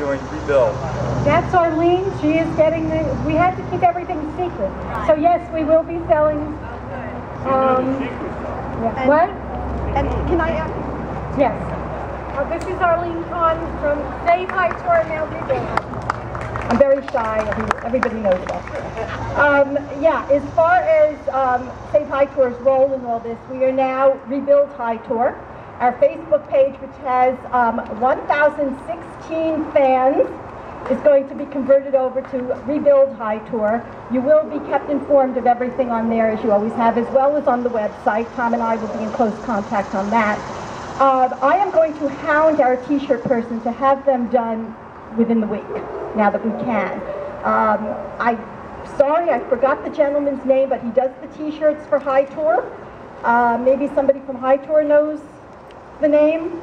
doing rebuild? That's Arlene. She is getting the, we had to keep everything secret. So yes, we will be selling. Yeah. What? And can I ask? Yes. This is Arlene Kahn from Save High Tour Now Rebuild. I'm very shy. Everybody knows that. Yeah, as far as Save High Tour's role in all this, we are now Rebuild High Tour. Our Facebook page, which has 1,016 fans, is going to be converted over to Rebuild High Tour. You will be kept informed of everything on there, as you always have, as well as on the website. Tom and I will be in close contact on that. I am going to hound our t-shirt person to have them done within the week, now that we can. I'm sorry, I forgot the gentleman's name, but he does the t-shirts for High Tour. Maybe somebody from High Tour knows the name.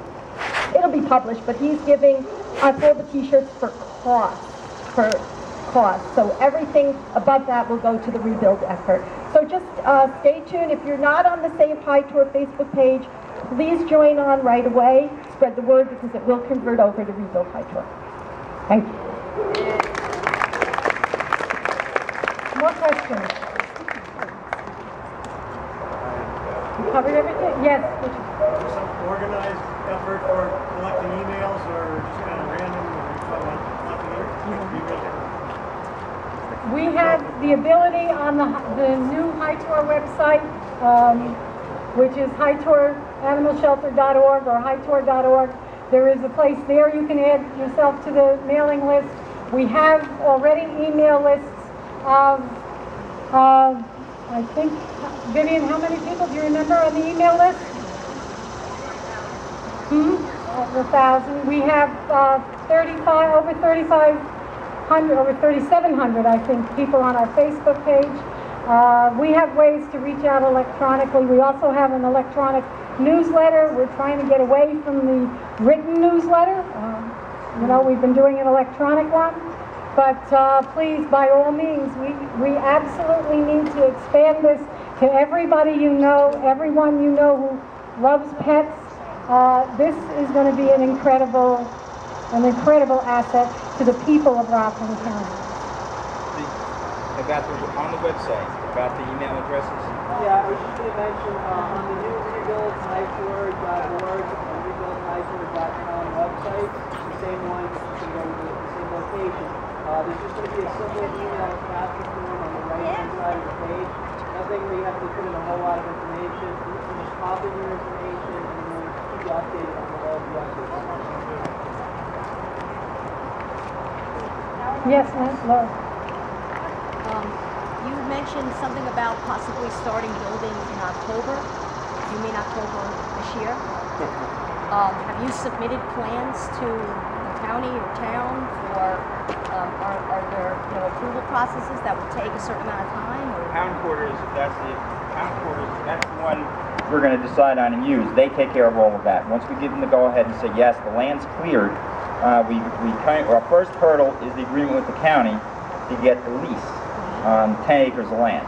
It'll be published, but he's giving us all the t-shirts for cost. So everything above that will go to the rebuild effort. So just stay tuned. If you're not on the Save High Tour Facebook page, please join on right away. Spread the word, because it will convert over to Rebuild High Tour. Thank you. More questions? You covered everything? Yes. Is there some organized effort for collecting emails, or just kind of random, or we have the ability on the new High Tour website, which is hightouranimalshelter.org or hightour.org. There is a place there you can add yourself to the mailing list. We have already email lists of, I think, Vivian, how many people do you remember on the email list? Over 1,000. We have over 3,700, I think, people on our Facebook page. We have ways to reach out electronically. We also have an electronic newsletter. We're trying to get away from the written newsletter. You know, we've been doing an electronic one. But please, by all means, we absolutely need to expand this to everybody you know, everyone you know who loves pets. This is going to be an incredible asset to the people of Rockland County. About on the website, about the email addresses? Yeah, I was just going to mention on the new rebuildhightour.org and rebuildhightour.com websites, the same one, you can go to the same location. There's just going to be a simple email attachment form on the right-hand side of the page. Nothing where you have to put in a whole lot of information. You can just pop in your information and we'll keep you updated on all of the updates. Yes, ma'am. Laura. You mentioned something about possibly starting building in October. You mean October this year? Have you submitted plans to the county or town for, are there approval processes that would take a certain amount of time? Or? Pound quarters, that's the one we're going to decide on and use. They take care of all of that. Once we give them the go-ahead and say, yes, the land's cleared, our first hurdle is the agreement with the county to get the lease on 10 acres of land.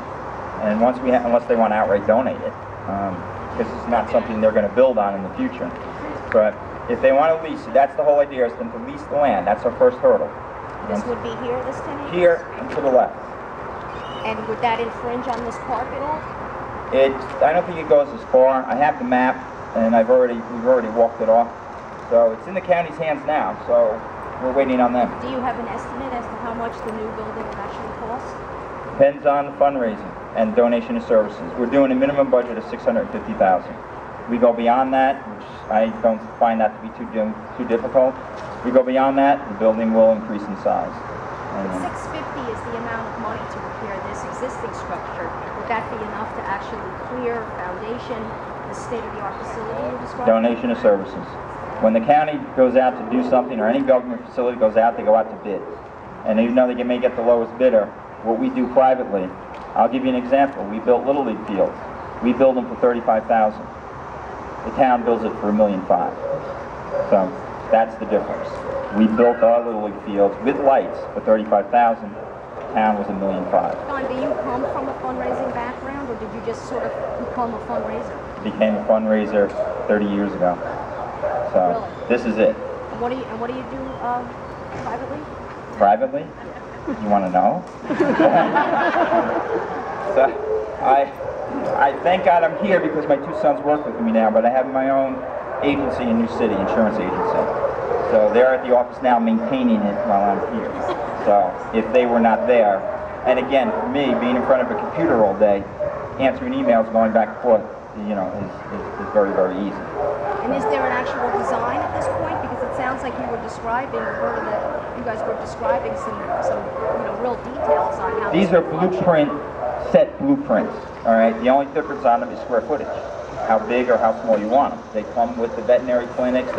And once unless they want to outright donate it, because it's not something they're going to build on in the future. But if they want to lease it, that's the whole idea, is them to lease the land. That's our first hurdle. This would be here, this 10 acres? Here and to the left. And would that infringe on this park at all? I don't think it goes as far. I have the map, and we've already walked it off. So it's in the county's hands now, so we're waiting on them. Do you have an estimate as to how much the new building would actually cost? Depends on the fundraising and donation of services. We're doing a minimum budget of $650,000. We go beyond that, which I don't find that to be too difficult. We go beyond that, the building will increase in size. $650 is the amount of money to repair this existing structure. Would that be enough to actually clear foundation, the state-of-the-art facility you described? Donation of services. When the county goes out to do something, or any government facility goes out, they go out to bid. And even though they may get the lowest bidder, what we do privately, I'll give you an example. We built Little League fields. We build them for $35,000. The town builds it for $1.5 million. So that's the difference. We built our Little League fields with lights for $35,000. The town was $1.5 million. Don, do you come from a fundraising background, or did you just sort of become a fundraiser? Became a fundraiser 30 years ago. So really? This is it. And what do you do privately? Privately? You want to know? So, I thank God I'm here because my two sons work with me now, but I have my own agency in New City, insurance agency. So they're at the office now maintaining it while I'm here. So if they were not there, and again, for me, being in front of a computer all day, answering emails, going back and forth, you know, is very, very easy. And is there an actual design at this point? Because it sounds like you were describing, Roberta, that you guys were describing some real details on how these are set blueprints, all right? The only difference on them is square footage, how big or how small you want them. They come with the veterinary clinics,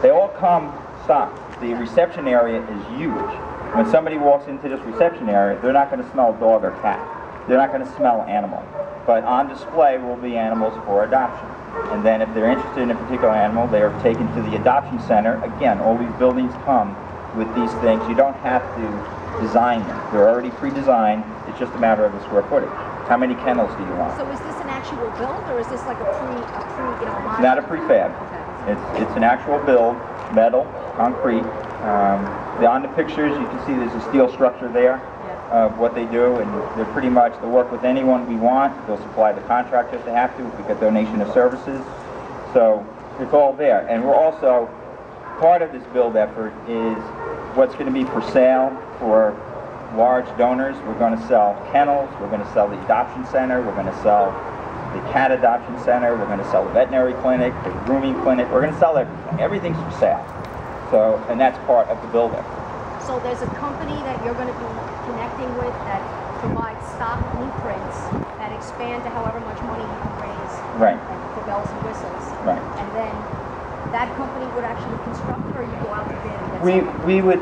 they all come stock. The reception area is huge. When somebody walks into this reception area, they're not going to smell dog or cat. They're not going to smell animal. But on display will be animals for adoption. And then if they're interested in a particular animal, they are taken to the adoption center. Again, all these buildings come with these things. You don't have to design them. They're already pre-designed. It's just a matter of the square footage. How many kennels do you want? So is this an actual build, or is this like a pre It's not a prefab. Okay. It's an actual build, metal, concrete. On the pictures, you can see there's a steel structure there of what they do, and they're pretty much, they'll work with anyone we want. They'll supply the contractor if they have to, if we get donation of services. So it's all there. And we're also, part of this build effort is what's going to be for sale for large donors. We're going to sell kennels, we're going to sell the adoption center, we're going to sell the cat adoption center, we're going to sell the veterinary clinic, the grooming clinic, we're going to sell everything. Everything's for sale. So, and that's part of the build effort. So there's a company that you're going to be connecting with that provides stock blueprints that expand to however much money you can raise. Right. For bells and whistles. Right. And then that company would actually construct it, or you go out to bid and get we would,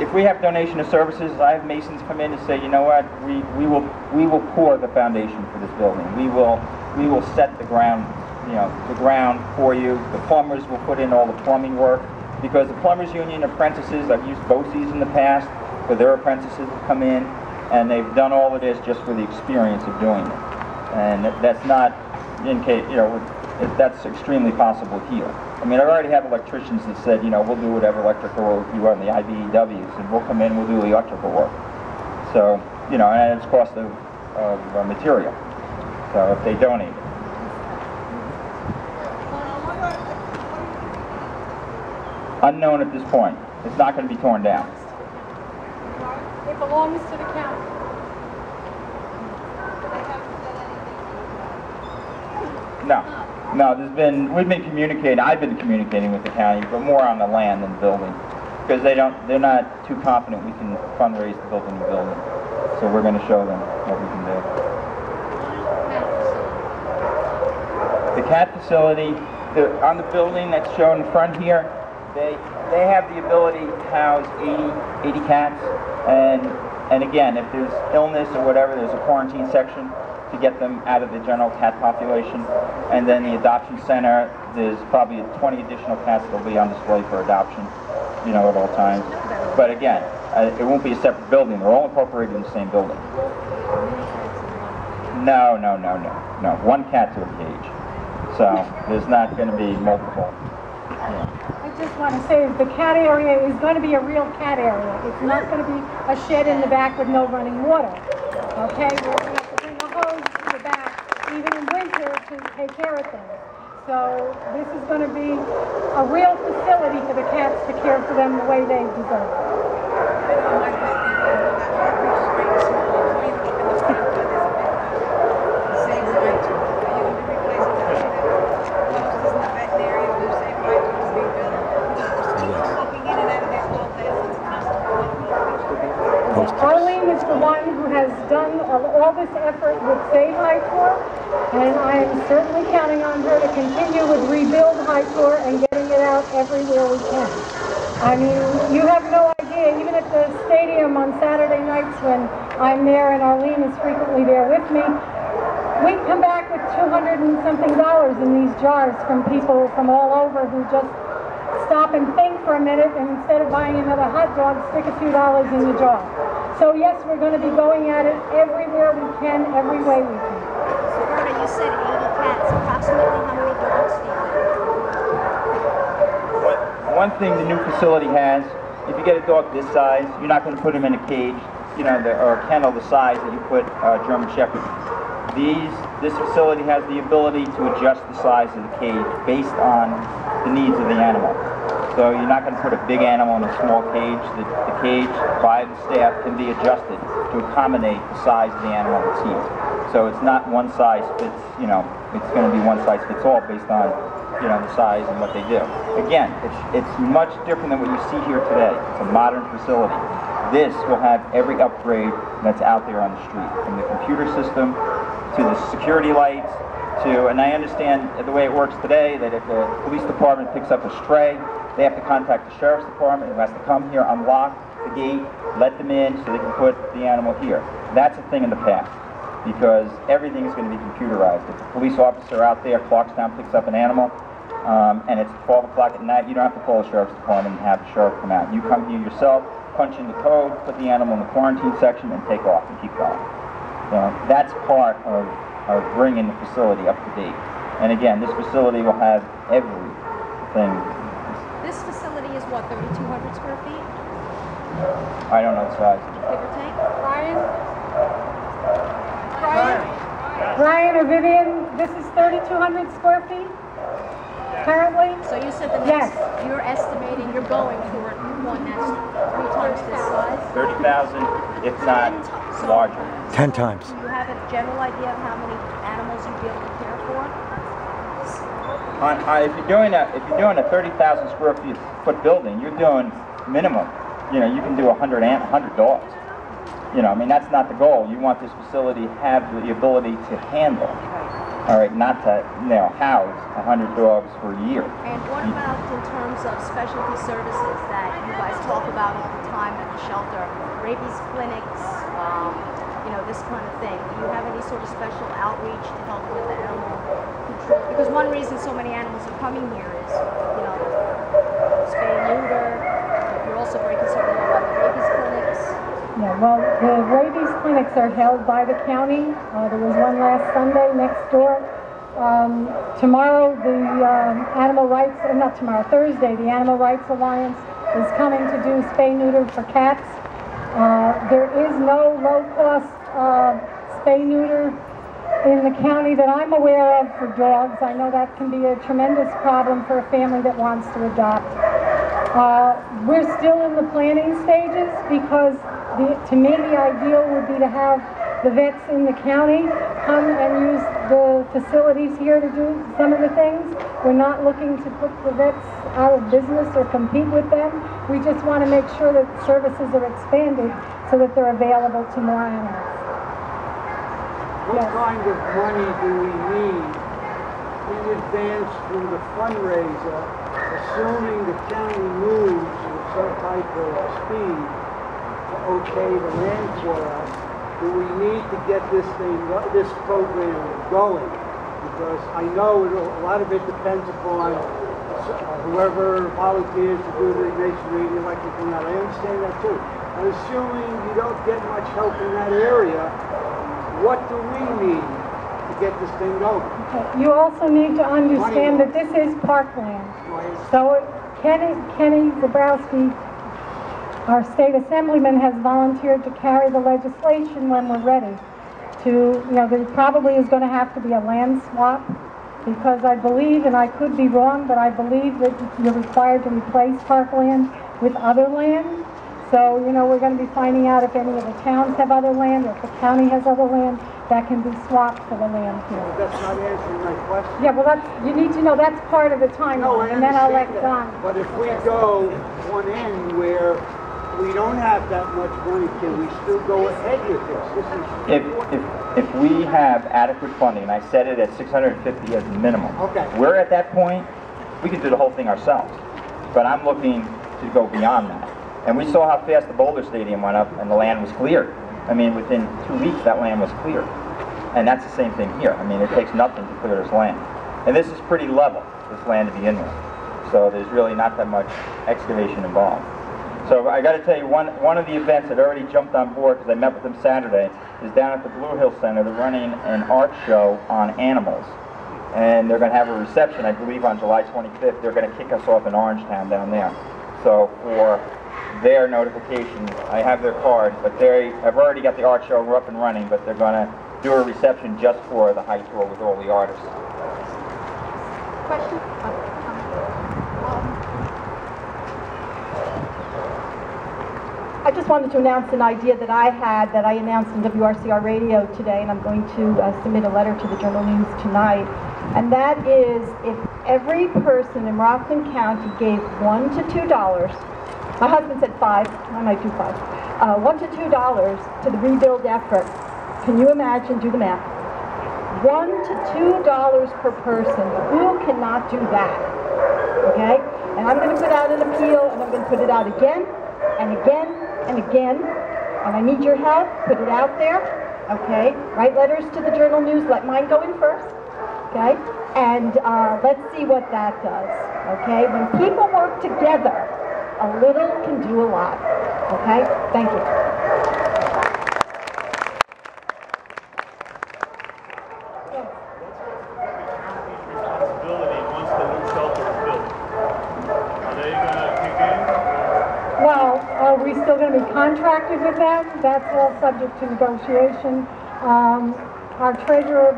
if we have donation of services, I have masons come in and say, you know what, we will pour the foundation for this building. We will set the ground, you know, the ground for you. The plumbers will put in all the plumbing work. Because the Plumbers Union apprentices, I've used BOCES in the past, for their apprentices to come in, and they've done all of this just for the experience of doing it. And that's not, in case, you know, that's extremely possible here. I mean, I already have electricians that said, you know, we'll do whatever electrical work you want in the IBEWs, and we'll come in, we'll do the electrical work. So, you know, and it's cost of material. So if they donate it. Unknown at this point. It's not going to be torn down. It belongs to the county. No, we've been communicating, I've been communicating with the county, but more on the land than the building. Because they're not too confident we can fundraise to build a new building. So we're going to show them what we can do. The cat facility, on the building that's shown in front here, they have the ability to house 80 cats, and again, if there's illness or whatever, there's a quarantine section to get them out of the general cat population. And then the adoption center, there's probably 20 additional cats that will be on display for adoption, you know, at all times. But again, it won't be a separate building. They're all incorporated in the same building. No. One cat to a cage. So there's not going to be multiple. I just want to say the cat area is going to be a real cat area. It's not going to be a shed in the back with no running water. Okay? We're going to have to bring a hose to the back, even in winter, to take care of things. So this is going to be a real facility for the cats to care for them the way they deserve. Arlene is the one who has done all this effort with Save High Tor, and I am certainly counting on her to continue with Rebuild High Tor and getting it out everywhere we can. I mean, you have no idea, even at the stadium on Saturday nights when I'm there and Arlene is frequently there with me, we come back with $200 and something in these jars from people from all over who just stop and think for a minute, and instead of buying another hot dog, stick a few dollars in the jar. So yes, we're going to be going at it everywhere we can, every way we can. So Roberta, you said 80 cats. Approximately how many dogs do you have? One thing the new facility has if you get a dog this size, you're not going to put him in a cage, you know, or a kennel the size that you put a German Shepherd. This facility has the ability to adjust the size of the cage based on the needs of the animal. So you're not going to put a big animal in a small cage. The cage by the staff can be adjusted to accommodate the size of the animal that's here. So it's not one size fits, you know, it's going to be one size fits all based on, you know, the size and what they do. Again, it's much different than what you see here today. It's a modern facility. This will have every upgrade that's out there on the street, from the computer system to the security lights to, and I understand the way it works today, that if the police department picks up a stray, they have to contact the sheriff's department, who has to come here, unlock the gate, let them in so they can put the animal here. That's a thing in the past, because everything is going to be computerized. If a police officer out there, Clarkstown, picks up an animal, and it's 12 o'clock at night, you don't have to call the sheriff's department and have the sheriff come out. You come here yourself, punch in the code, put the animal in the quarantine section, and take off and keep going. So that's part of bringing the facility up to date. And again, this facility will have everything. This facility is what, 3,200 square feet? I don't know the size. Give or take? Brian or Vivian, this is 3,200 square feet currently? So you said the next, you're estimating, you're going for one that's 3 times this size? 30,000, if not larger. 10 times. Do you have a general idea of how many animals you'd be able to care for? If you're doing a 30,000 square foot building, you're doing minimum. You know, you can do 100 dogs. You know, I mean, that's not the goal. You want this facility to have the ability to handle. All right, not to, you know, house 100 dogs for a year. And what about in terms of specialty services that you guys talk about all the time at the shelter? Rabies clinics, you know, this kind of thing. Do you have any sort of special outreach to help with the animal control? Because one reason so many animals are coming here is, you know, spay and neuter. You're also very concerned about the rabies clinics. Yeah, well, the rabies clinics are held by the county. There was one last Sunday next door. Tomorrow, Thursday, the Animal Rights Alliance is coming to do spay-neuter for cats. There is no low-cost spay-neuter in the county that I'm aware of for dogs. I know that can be a tremendous problem for a family that wants to adopt. We're still in the planning stages because to me the ideal would be to have the vets in the county come and use the facilities here to do some of the things. We're not looking to put the vets out of business or compete with them. We just want to make sure that services are expanded so that they're available to more animals. What kind of money do we need in advance through the fundraiser, assuming the county moves with some type of speed to okay the land for us? Do we need to get this program going? Because I know a lot of it depends upon whoever volunteers to do the masonry and electrical and that. I understand that too. And assuming you don't get much help in that area, what do we need to get this thing going? Okay. You also need to understand that this is parkland. So Kenny Zabrowski, our state assemblyman, has volunteered to carry the legislation when we're ready. There probably is going to have to be a land swap, because I believe, and I could be wrong, but I believe that you're required to replace parkland with other land. So, we're going to be finding out if any of the towns have other land, or if the county has other land that can be swapped for the land here. Well, that's not answering my question. Yeah, well, you need to know that's part of the timeline, and then I'll let Don. But if we go one end where we don't have that much money, can we still go ahead with this? If we have adequate funding, and I said it at $650 as a minimum. Okay. We're at that point, we can do the whole thing ourselves. But I'm looking to go beyond that. And we saw how fast the Boulder Stadium went up and the land was cleared. I mean, within 2 weeks that land was cleared. And that's the same thing here. I mean, it takes nothing to clear this land. And this is pretty level, this land to begin with. So there's really not that much excavation involved. So I got to tell you, one of the events that already jumped on board, because I met with them Saturday, is down at the Blue Hill Center. They're running an art show on animals. And they're going to have a reception, I believe, on July 25th. They're going to kick us off in Orangetown down there. So for their notifications. I have their card, but they have already got the art show up and running, but they're going to do a reception just for the high tour with all the artists. Question? I just wanted to announce an idea that I had that I announced in WRCR Radio today, and I'm going to submit a letter to the Journal News tonight. And that is, if every person in Rockland County gave $1 to $2, my husband said 5, I might do 5, $1 to $2 to the rebuild effort. Can you imagine, do the math, $1 to $2 per person. Who cannot do that? Okay? And I'm going to put out an appeal, and I'm going to put it out again, and again, and again. And I need your help. Put it out there. Okay? Write letters to the Journal News. Let mine go in first. Okay? And let's see what that does. Okay? When people work together, a little can do a lot. Okay? Thank you. Are we still going to be contracted with them? That's all subject to negotiation. Our treasurer,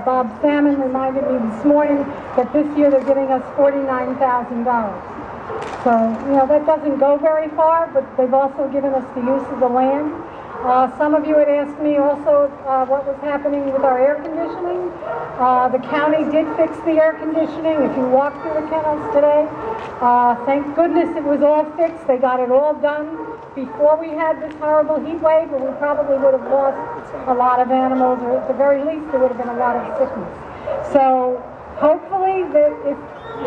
Bob Salmon, reminded me this morning that this year they're giving us $49,000. So, you know, that doesn't go very far, but they've also given us the use of the land. Some of you had asked me also what was happening with our air conditioning. The county did fix the air conditioning. If you walk through the kennels today, thank goodness it was all fixed. They got it all done before we had this horrible heat wave, or we probably would have lost a lot of animals, or at the very least there would have been a lot of sickness. So hopefully that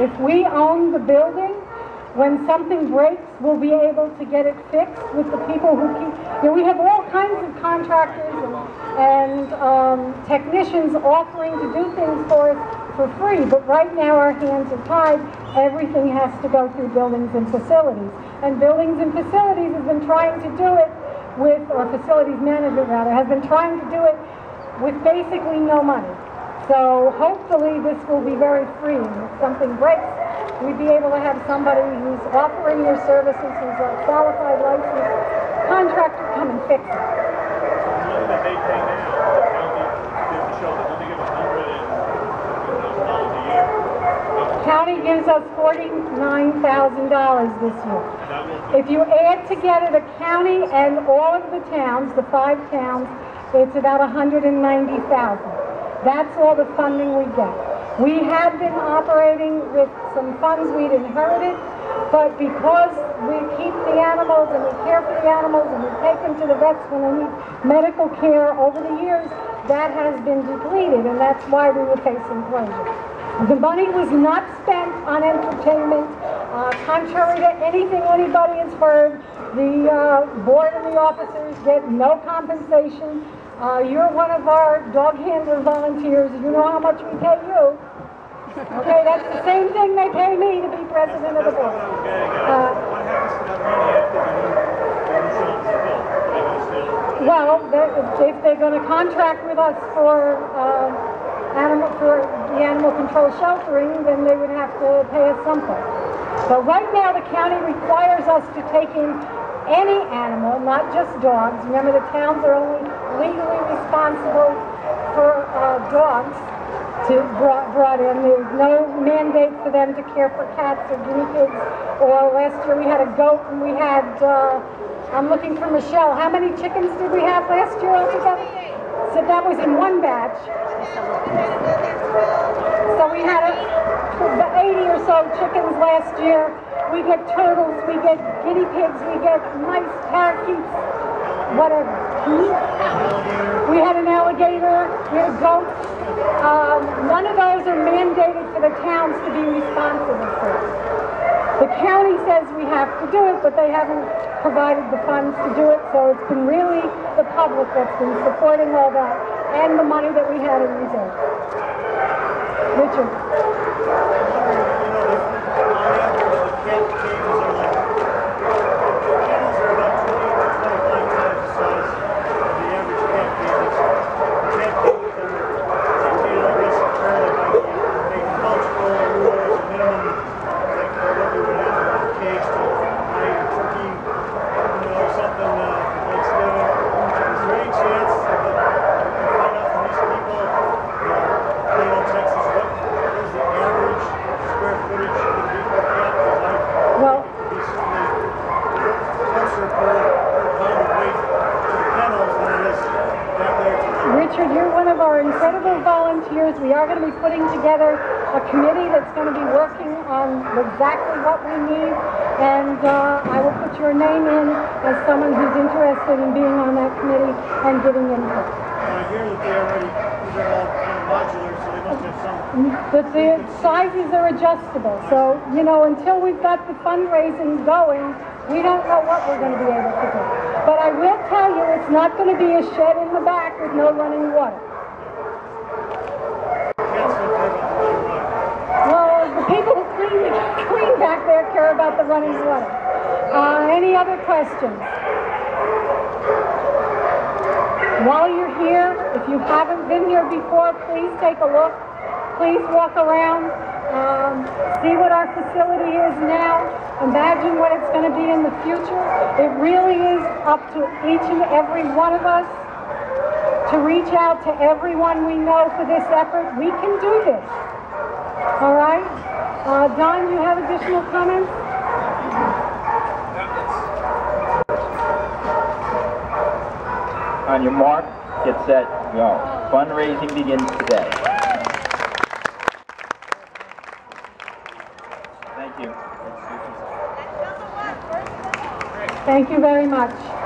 if we own the building, when something breaks, we'll be able to get it fixed with the people who keep... You know, we have all kinds of contractors and technicians offering to do things for us for free, but right now our hands are tied. Everything has to go through buildings and facilities. And buildings and facilities has been trying to do it with, or facilities management rather, has been trying to do it with basically no money. So hopefully this will be very free. And if something breaks, we'd be able to have somebody who's offering your services, who's a qualified licensed contractor, come and fix it. The money that they pay now, the county, to show that they give $150,000 a year. The county gives us $49,000 this year. If you add together the county and all of the towns, the 5 towns, it's about $190,000. That's all the funding we get. We have been operating with some funds we'd inherited, but because we keep the animals and we care for the animals and we take them to the vets when they need medical care over the years, that has been depleted, and that's why we were facing closure. The money was not spent on entertainment. Contrary to anything anybody has heard, the board and the officers get no compensation. You're one of our dog handler volunteers. You know how much we pay you. Okay, that's the same thing they pay me to be president of the board. What happens to that money after the insurance is built? Well, if they're going to contract with us for the animal control sheltering, then they would have to pay us something. So right now the county requires us to take in any animal, not just dogs. Remember, the towns are only legally responsible for dogs to brought in. There's no mandate for them to care for cats or guinea pigs. Or last year we had a goat, and we had, I'm looking for Michelle. How many chickens did we have last year altogether? So that was in one batch. So we had 80 or so chickens last year. We get turtles, we get guinea pigs, we get mice, parakeets, whatever. We had an alligator, we had a goat. None of those are mandated for the towns to be responsible for. The county says we have to do it, but they haven't provided the funds to do it, so it's been really the public that's been supporting all that, and the money that we had in reserve. Richard. volunteers. We are going to be putting together a committee that's going to be working on exactly what we need, and I will put your name in as someone who's interested in being on that committee and giving input. I hear that they already, these are all kind of modular, so they must have some. But the sizes are adjustable, so, you know, until we've got the fundraising going, we don't know what we're going to be able to do. But I will tell you, it's not going to be a shed in the back with no running water. Well, the people who clean back there care about the running water. Any other questions? While you're here, if you haven't been here before, please take a look. Please walk around, see what our facility is now. Imagine what it's going to be in the future. It really is up to each and every one of us to reach out to everyone we know for this effort. We can do this. All right? Don, you have additional comments? On your mark, get set, go. Fundraising begins today. Thank you. Thank you very much.